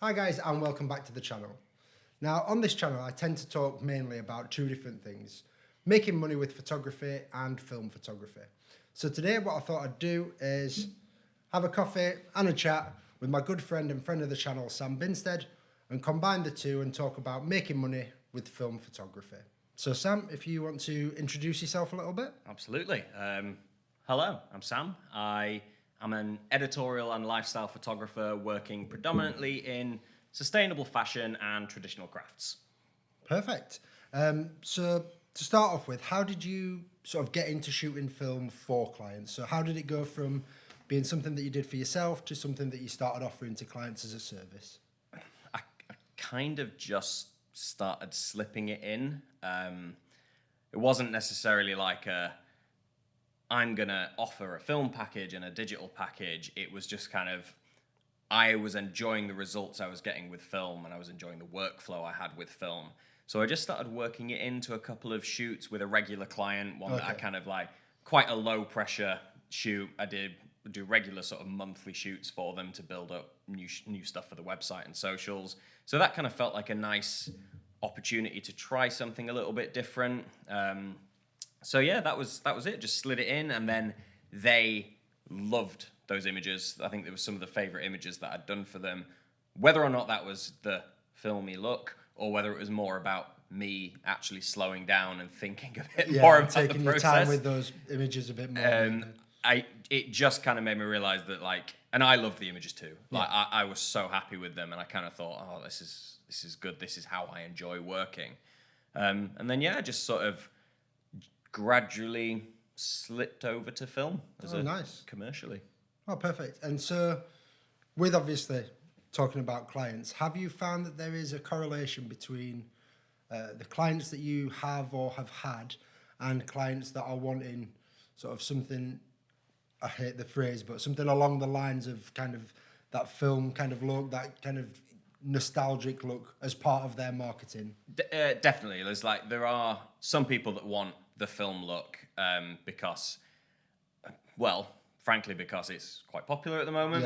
Hi guys, and welcome back to the channel. Now on this channel I tend to talk mainly about two different things: making money with photography and film photography. So today what I thought I'd do is have a coffee and a chat with my good friend and friend of the channel Sam Binstead and combine the two and talk about making money with film photography. So Sam, if you want to introduce yourself a little bit. Absolutely. Hello, I'm Sam. I am an editorial and lifestyle photographer working predominantly in sustainable fashion and traditional crafts. Perfect. So to start off with, how did you sort of get into shooting film for clients? So how did it go from being something that you did for yourself to something that you started offering to clients as a service? I kind of just started slipping it in. It wasn't necessarily like I'm going to offer a film package and a digital package. It was just kind of, I was enjoying the results I was getting with film and I was enjoying the workflow I had with film. So I just started working it into a couple of shoots with a regular client, one that I kind of like, quite a low pressure shoot. I do regular sort of monthly shoots for them to build up new stuff for the website and socials. So that kind of felt like a nice opportunity to try something a little bit different. So yeah, that was it. Just slid it in, and then they loved those images. I think there were some of the favorite images that I'd done for them. Whether or not that was the filmy look, or whether it was more about me actually slowing down and thinking a bit more about the process. Taking your time with those images a bit more. It just kind of made me realize that, like, and I love the images too. Like, I was so happy with them, and I kind of thought, oh, this is good. This is how I enjoy working. And then just sort of gradually slipped over to film as nice. Commercially. Oh, perfect. And so, with obviously talking about clients, have you found that there is a correlation between the clients that you have or have had and clients that are wanting sort of something, I hate the phrase, but something along the lines of kind of that film kind of look, that kind of nostalgic look as part of their marketing? Definitely. There are some people that want the film look because, well, frankly, because it's quite popular at the moment.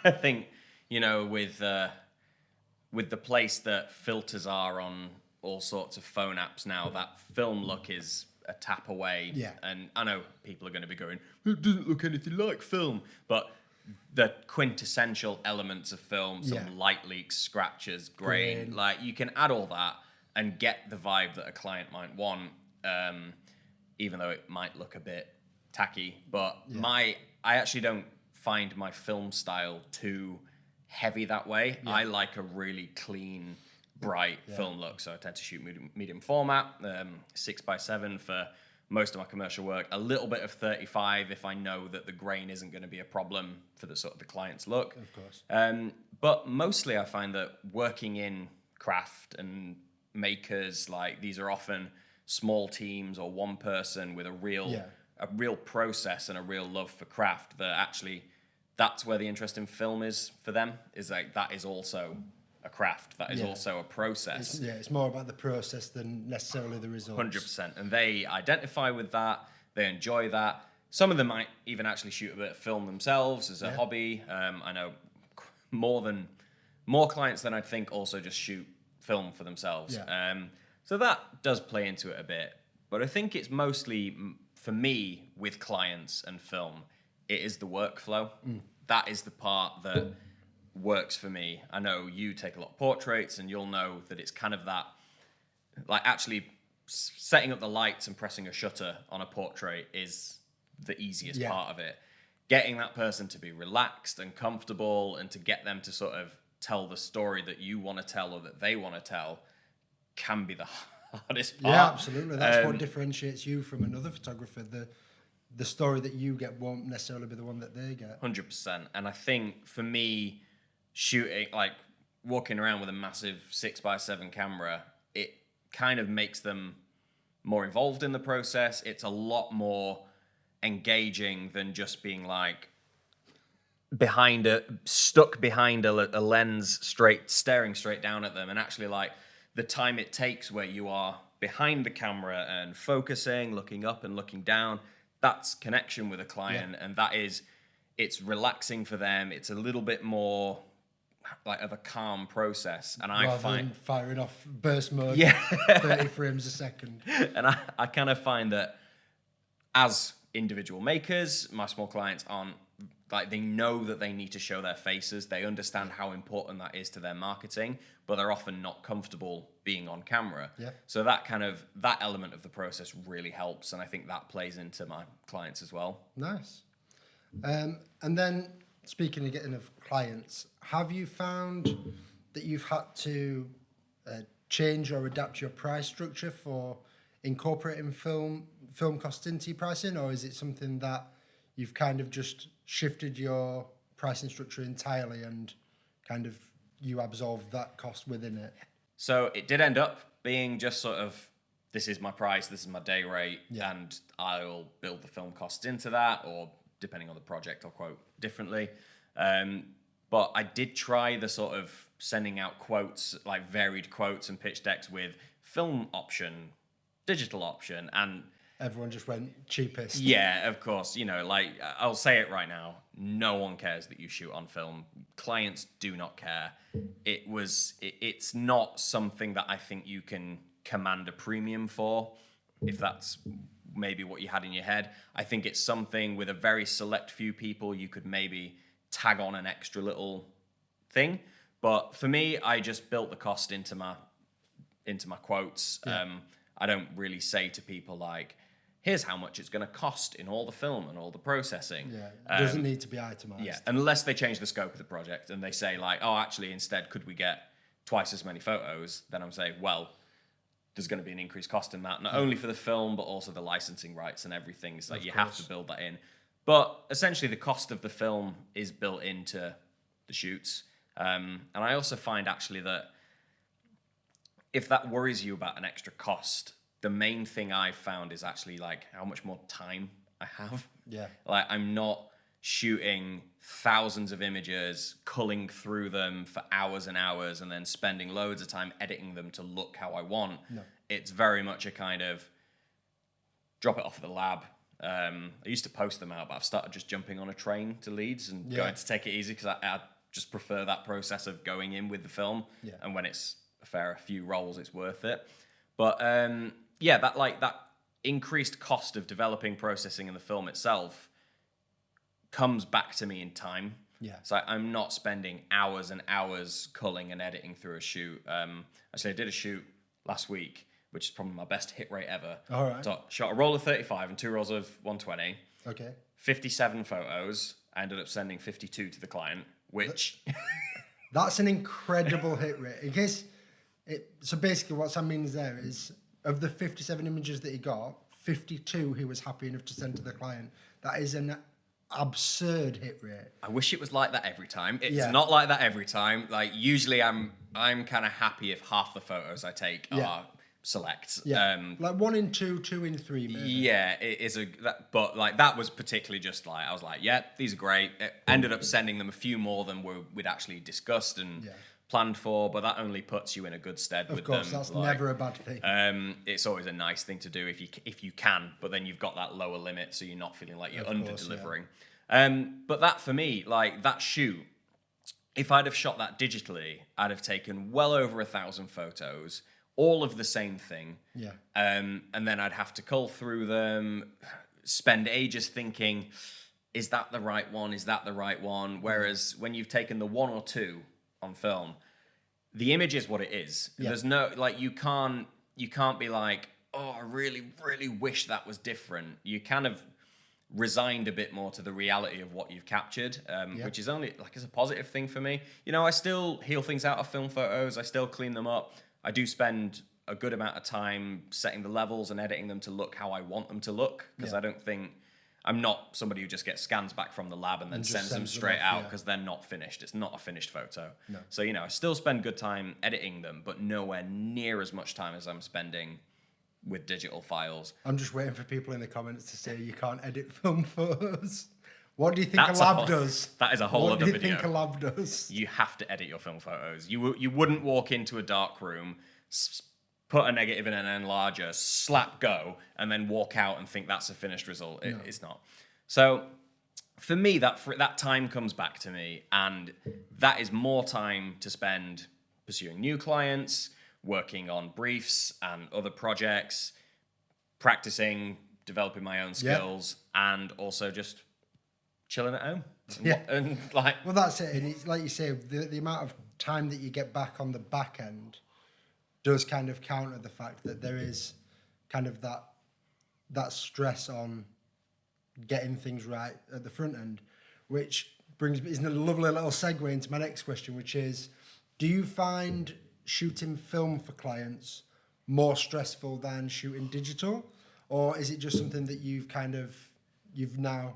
I think, with the place that filters are on all sorts of phone apps now, that film look is a tap away. Yeah. And I know people are going to be going, it doesn't look anything like film, but the quintessential elements of film, some light leaks, scratches, grain, like you can add all that and get the vibe that a client might want, even though it might look a bit tacky. But I actually don't find my film style too heavy that way. I like a really clean, bright film look, so I tend to shoot medium format, 6x7 for most of my commercial work, a little bit of 35 if I know that the grain isn't going to be a problem for the sort of the client's look. Of course. But mostly I find that working in craft and makers, like, these are often small teams or one person with a real process and a real love for craft, that actually that's where the interest in film is for them, is like that is also a craft, that is also a process. It's more about the process than necessarily the results. 100%. And they identify with that, they enjoy that. Some of them might even actually shoot a bit of film themselves as a hobby. I know more clients than I'd think also just shoot film for themselves. So that does play into it a bit. But I think it's mostly, for me, with clients and film, it is the workflow. That is the part that works for me. I know you take a lot of portraits, and you'll know that it's kind of that, like, actually setting up the lights and pressing a shutter on a portrait is the easiest part of it. Getting that person to be relaxed and comfortable and to get them to sort of tell the story that you want to tell or that they want to tell can be the hardest part. Yeah, absolutely. That's what differentiates you from another photographer. The story that you get won't necessarily be the one that they get. 100%. And I think for me, shooting, like walking around with a massive 6x7 camera, it kind of makes them more involved in the process. It's a lot more engaging than just being like stuck behind a lens, staring straight down at them. And actually, like, the time it takes where you are behind the camera and focusing, looking up and looking down, that's connection with a client. And that is, it's relaxing for them. It's a little bit more of a calm process, and I Rather find than firing off burst mode, Yeah. 30 frames a second. and I kind of find that as individual makers, my small clients aren't like, they know that they need to show their faces. They understand how important that is to their marketing, but they're often not comfortable being on camera. Yeah. So that element of the process really helps, and I think that plays into my clients as well. Nice. And then speaking again of clients, have you found that you've had to change or adapt your price structure for incorporating film costs into your pricing, or is it something that you've kind of just shifted your pricing structure entirely and kind of you absolved that cost within it? So it did end up being just sort of, this is my price, this is my day rate, Yeah. and I'll build the film costs into that, or depending on the project, I'll quote differently. But I did try the sort of sending out quotes, like varied quotes and pitch decks with film option, digital option, and Everyone just went cheapest. yeah, of course. Like, I'll say it right now. No one cares that you shoot on film. Clients do not care. It's not something that I think you can command a premium for, if that's maybe what you had in your head. I think it's something with a very select few people you could maybe tag on an extra little thing. But for me, I just built the cost into my quotes. Yeah. I don't really say to people like, here's how much it's going to cost in all the film and all the processing. Yeah, it doesn't need to be itemized. Yeah, unless they change the scope of the project and they say like, oh, actually, instead, could we get twice as many photos? Then I'm saying, well, there's going to be an increased cost in that, not only for the film, but also the licensing rights and everything. So you have to build that in. But essentially, the cost of the film is built into the shoots. And I also find actually that if that worries you about an extra cost, the main thing I've found is actually like how much more time I have. Yeah. Like, I'm not shooting thousands of images, culling through them for hours and hours, and then spending loads of time editing them to look how I want. No. It's very much a kind of drop it off at the lab. I used to post them out, but I've started just jumping on a train to Leeds and going to take it easy, because I just prefer that process of going in with the film. Yeah. And when it's a few rolls, it's worth it. But that increased cost of developing, processing, and the film itself comes back to me in time. Yeah. So I'm not spending hours and hours culling and editing through a shoot. Actually, I did a shoot last week, which is probably my best hit rate ever. All right. So shot a roll of 35 and 2 rolls of 120. Okay. 57 photos. I ended up sending 52 to the client, which... That's an incredible hit rate. In case so basically what that means there is, of the 57 images that he got, 52 he was happy enough to send to the client. That is an absurd hit rate. I wish it was like that every time. It's Yeah. not like that every time. Like, usually I'm kind of happy if half the photos I take are select. Yeah. Like 1 in 2, 2 in 3 maybe. Yeah, it is but like that was particularly just like, I was like, yeah, these are great. It ended up sending them a few more than we'd actually discussed and planned for, but that only puts you in a good stead with them. Of course, that's never a bad thing. It's always a nice thing to do if you can, but then you've got that lower limit, so you're not feeling like you're under delivering. But that, for me, like that shoot, if I'd have shot that digitally, I'd have taken well over 1,000 photos, all of the same thing. Yeah. And then I'd have to cull through them, spend ages thinking, is that the right one? Is that the right one? Whereas when you've taken the 1 or 2 on film, the image is what it is. Yeah. There's no, like, you can't be like, oh, I really, really wish that was different. You kind of resigned a bit more to the reality of what you've captured, which is only, like, is a positive thing for me. You know, I still heal things out of film photos. I still clean them up. I do spend a good amount of time setting the levels and editing them to look how I want them to look, because I'm not somebody who just gets scans back from the lab and then sends them straight out, because they're not finished. It's not a finished photo. No. So, you know, I still spend good time editing them, but nowhere near as much time as I'm spending with digital files. I'm just waiting for people in the comments to say you can't edit film photos. What do you think a lab does? That is a whole other video. What do you think a lab does? You have to edit your film photos. You wouldn't walk into a dark room, put a negative in an enlarger, slap go, and then walk out and think that's a finished result. It's not. So for me, that time comes back to me, and that is more time to spend pursuing new clients, working on briefs and other projects, practicing, developing my own skills, and also just chilling at home. And like, well, that's it. And it's like you say, the amount of time that you get back on the back end does kind of counter the fact that there is kind of that stress on getting things right at the front end, which is a lovely little segue into my next question, which is, do you find shooting film for clients more stressful than shooting digital, or is it just something that you've now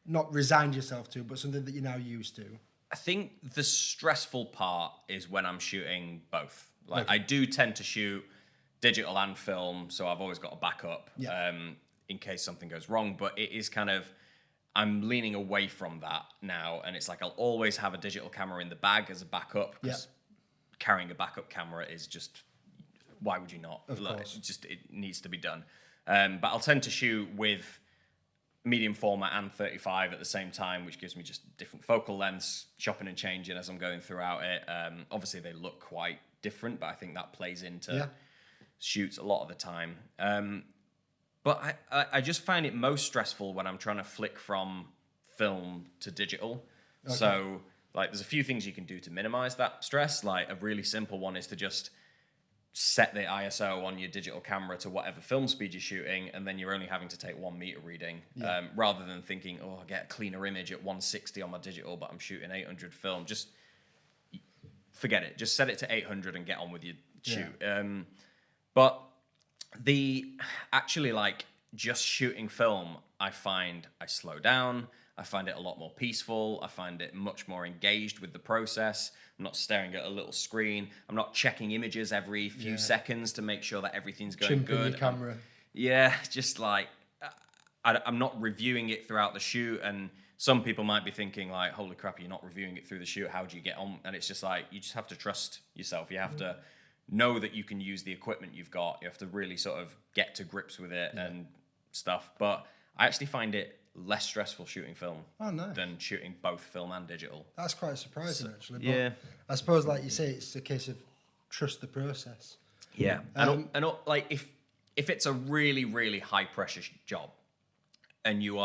not resigned yourself to, but something that you're now used to? I think the stressful part is when I'm shooting both. Like, I do tend to shoot digital and film, so I've always got a backup in case something goes wrong. But it is kind of, I'm leaning away from that now, and it's like I'll always have a digital camera in the bag as a backup, because carrying a backup camera is just, why would you not? Of course. It needs to be done. But I'll tend to shoot with medium format and 35 at the same time, which gives me just different focal lengths, chopping and changing as I'm going throughout it. Obviously, they look quite different, but I think that plays into shoots a lot of the time. But I just find it most stressful when I'm trying to flick from film to digital. Okay. So, like, there's a few things you can do to minimize that stress. Like, a really simple one is to just set the ISO on your digital camera to whatever film speed you're shooting, and then you're only having to take 1 meter reading, rather than thinking, oh, I'll get a cleaner image at 160 on my digital, but I'm shooting 800 film. Just forget it. Just set it to 800 and get on with your shoot. But just shooting film, I find I slow down. I find it a lot more peaceful. I find it much more engaged with the process. I'm not staring at a little screen. I'm not checking images every few seconds to make sure that everything's going good. Your camera. Just like, I'm not reviewing it throughout the shoot. And some people might be thinking like, holy crap, you're not reviewing it through the shoot. How do you get on? And it's just like, you just have to trust yourself. You have to know that you can use the equipment you've got. You have to really sort of get to grips with it and stuff. But I actually find it less stressful shooting film than shooting both film and digital. That's quite surprising, actually. But I suppose, like you say, it's a case of trust the process. Yeah, and like if it's a really, really high pressure job, and you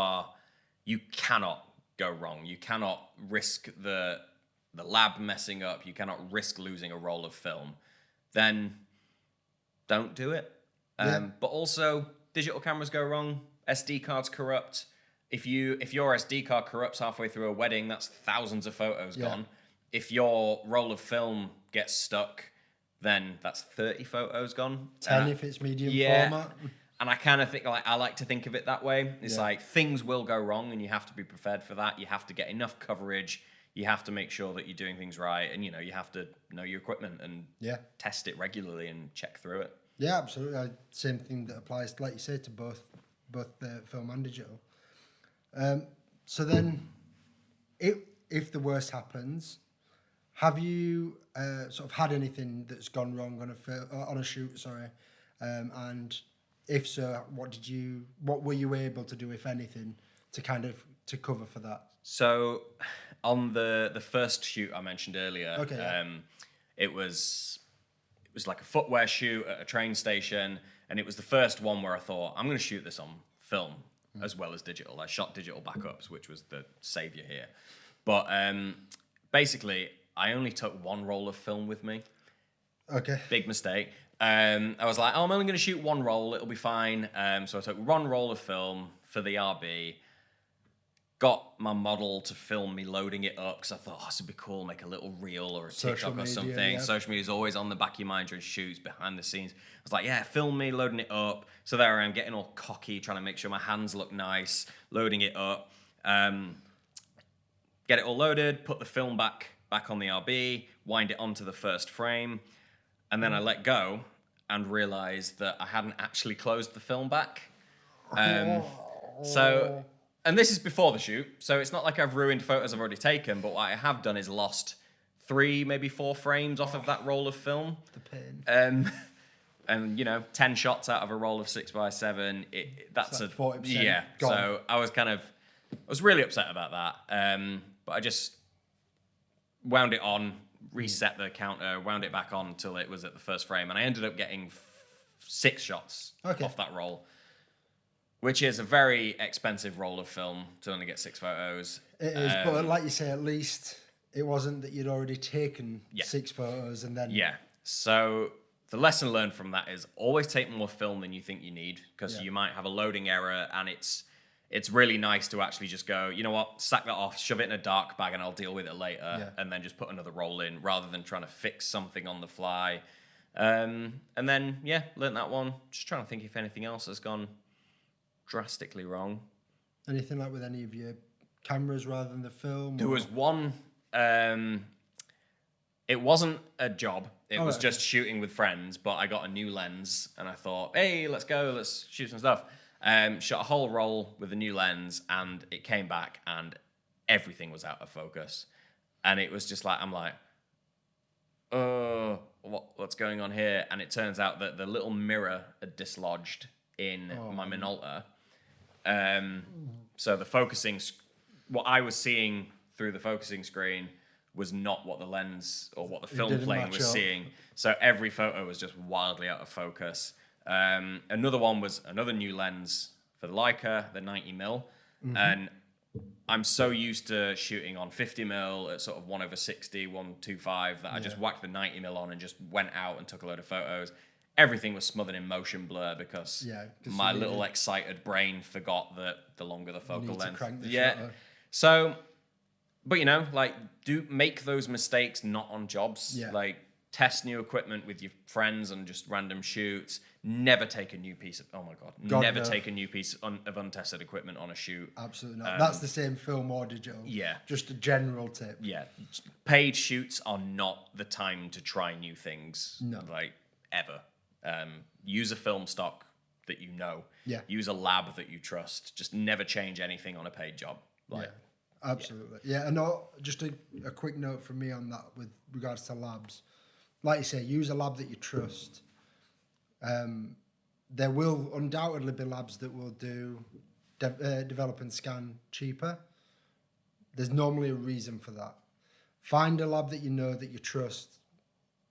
cannot go wrong. You cannot risk the lab messing up. You cannot risk losing a roll of film. Then don't do it. But also, digital cameras go wrong. SD cards corrupt. If your SD card corrupts halfway through a wedding, that's thousands of photos gone. If your roll of film gets stuck, then that's 30 photos gone. 10 if it's medium format. And I kind of think, like, I like to think of it that way. It's like, things will go wrong, and you have to be prepared for that. You have to get enough coverage. You have to make sure that you're doing things right, and you have to know your equipment and test it regularly and check through it. Yeah, absolutely. Same thing that applies, like you say, to both film and digital. So then, if the worst happens, have you sort of had anything that's gone wrong on a shoot? Sorry, and if so, what were you able to do, if anything, to cover for that? So, on the first shoot I mentioned earlier, it was like a footwear shoot at a train station, and it was the first one where I thought, I'm going to shoot this on film as well as digital. I shot digital backups, which was the savior here. But basically, I only took 1 roll of film with me. Okay. Big mistake. I was like, I'm only going to shoot 1 roll. It'll be fine. So I took 1 roll of film for the RB. Got my model to film me loading it up, because I thought, this would be cool, make a little reel or a TikTok or something. Yeah. Social media is always on the back of your mind during shoots, behind the scenes. I was like, film me loading it up. So there I am, getting all cocky, trying to make sure my hands look nice, loading it up. Get it all loaded, put the film back on the RB, wind it onto the first frame, and then I let go and realized that I hadn't actually closed the film back. And this is before the shoot, so it's not like I've ruined photos I've already taken, but what I have done is lost 3, maybe 4 frames off of that roll of film. The pain. And 10 shots out of a roll of 6x7, that's like 40% gone. So I was kind of was really upset about that. But I just wound it on, reset the counter, wound it back on until it was at the first frame, and I ended up getting 6 shots off that roll, which is a very expensive roll of film to only get 6 photos. It is, but like you say, at least it wasn't that you'd already taken 6 photos and then... Yeah. So the lesson learned from that is always take more film than you think you need, because you might have a loading error, and it's really nice to actually just go, you know what, sack that off, shove it in a dark bag, and I'll deal with it later, and then just put another roll in, rather than trying to fix something on the fly. And then, learned that one. Just trying to think if anything else has gone drastically wrong. Anything like with any of your cameras rather than the film? There was one... it wasn't a job. It was just shooting with friends, but I got a new lens, and I thought, hey, let's go, let's shoot some stuff. Shot a whole roll with a new lens, and it came back, and everything was out of focus. And it was just like, I'm like, oh, what's going on here? And it turns out that the little mirror had dislodged in my Minolta. So the focusing, what I was seeing through the focusing screen was not what the lens or what the film plane was seeing. So every photo was just wildly out of focus. Another one was another new lens for the Leica, the 90mm. And I'm so used to shooting on 50mm at sort of 1/60, 1.25 that I just whacked the 90mm on and just went out and took a load of photos. Everything was smothered in motion blur because my little excited brain forgot that the longer the focal length. So, but you know, like, do make those mistakes not on jobs. Like, test new equipment with your friends and just random shoots. Never take a new piece of never take a new piece of untested equipment on a shoot. Absolutely not. That's the same film or digital. Just a general tip. Paid shoots are not the time to try new things. No. Like, ever. Use a film stock that you know. Use a lab that you trust. Just never change anything on a paid job. Like, absolutely. And just a quick note from me on that with regards to labs. Like you say, use a lab that you trust. There will undoubtedly be labs that will do develop and scan cheaper. There's normally a reason for that. Find a lab that you know, that you trust.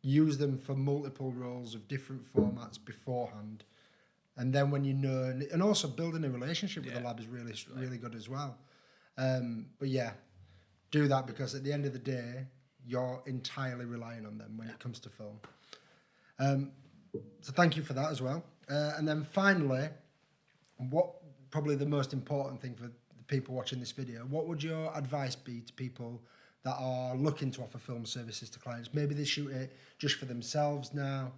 Use them for multiple rolls of different formats beforehand. And then when you know, and also building a relationship with the lab is really good as well. But do that, because at the end of the day, you're entirely relying on them when it comes to film. So thank you for that as well. And then finally, what probably the most important thing for the people watching this video, what would your advice be to people that are looking to offer film services to clients? Maybe they shoot it just for themselves now.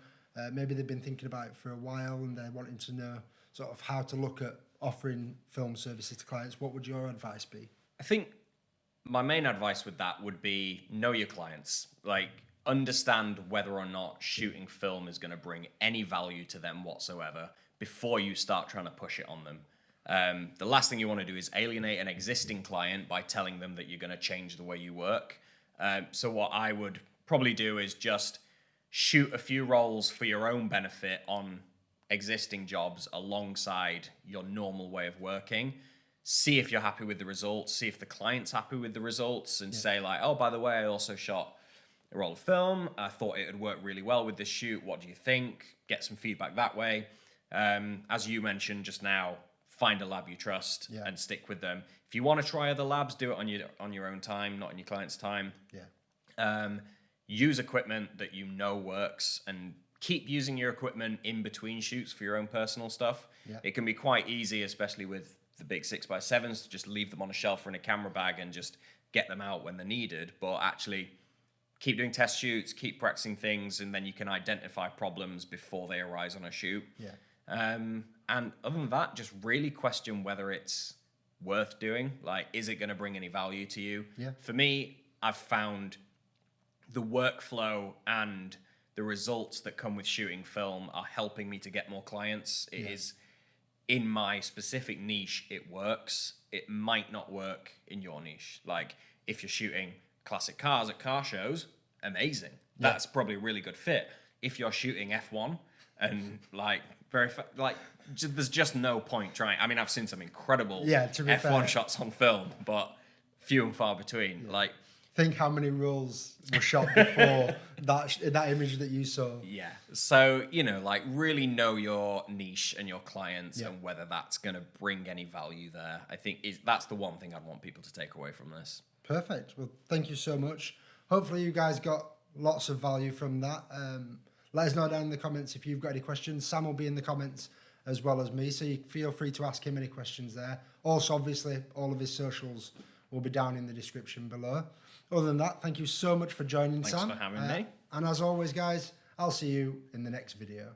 Maybe they've been thinking about it for a while and they're wanting to know sort of how to look at offering film services to clients. What would your advice be? I think my main advice with that would be know your clients. Like, understand whether or not shooting film is going to bring any value to them whatsoever before you start trying to push it on them. The last thing you want to do is alienate an existing client by telling them that you're going to change the way you work. So what I would probably do is just shoot a few rolls for your own benefit on existing jobs alongside your normal way of working. See if you're happy with the results, see if the client's happy with the results, and say like, oh, by the way, I also shot a roll of film. I thought it would work really well with this shoot. What do you think? Get some feedback that way. As you mentioned just now, find a lab you trust and stick with them. If you want to try other labs, do it on your own time, not on your client's time. Use equipment that you know works, and keep using your equipment in between shoots for your own personal stuff. It can be quite easy, especially with the big 6x7s, to just leave them on a shelf or in a camera bag and just get them out when they're needed. But actually, keep doing test shoots, keep practicing things, and then you can identify problems before they arise on a shoot. And other than that, just really question whether it's worth doing. Like, is it going to bring any value to you? For me, I've found the workflow and the results that come with shooting film are helping me to get more clients. It is, in my specific niche, it works. It might not work in your niche. Like, if you're shooting classic cars at car shows, amazing. That's probably a really good fit. If you're shooting F1 and like There's just no point trying. I mean, I've seen some incredible to be F1 fair. shots on film, but few and far between. Like, think how many rules were shot before that image that you saw. yeah. So, you know, like, really know your niche and your clients and whether that's going to bring any value there. I think that's the one thing I'd want people to take away from this. Perfect. Well, thank you so much. Hopefully you guys got lots of value from that. Let us know down in the comments if you've got any questions. Sam will be in the comments as well as me, so you feel free to ask him any questions there. Also, obviously, all of his socials will be down in the description below. Other than that, thank you so much for joining, Sam. Thanks for having me. And as always, guys, I'll see you in the next video.